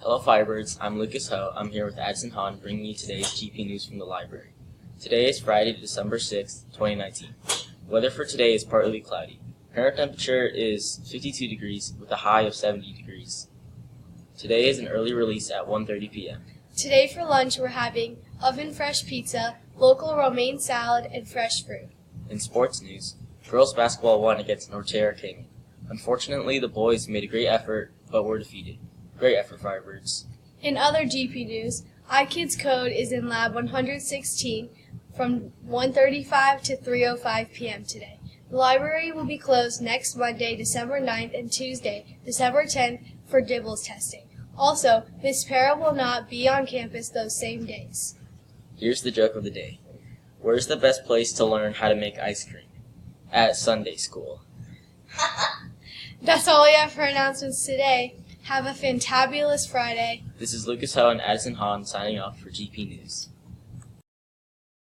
Hello Firebirds, I'm Lucas Ho. I'm here with Addison Hahn bringing you today's GP News from the library. Today is Friday, December 6th, 2019. Weather for today is partly cloudy. Current temperature is 52 degrees with a high of 70 degrees. Today is an early release at 1:30 p.m. Today for lunch we're having oven-fresh pizza, local romaine salad, and fresh fruit. In sports news, girls basketball won against Norterra King. Unfortunately, the boys made a great effort but were defeated. Great effort, Firebirds. In other GP news, iKids Code is in Lab 116 from 1:35 to 3:05 p.m. today. The library will be closed next Monday, December 9th, and Tuesday, December 10th, for DIBELS testing. Also, Miss Para will not be on campus those same days. Here's the joke of the day. Where's the best place to learn how to make ice cream? At Sunday school. That's all we have for announcements today. Have a fantabulous Friday. This is Lucas Ho and Addison Hahn signing off for GP News.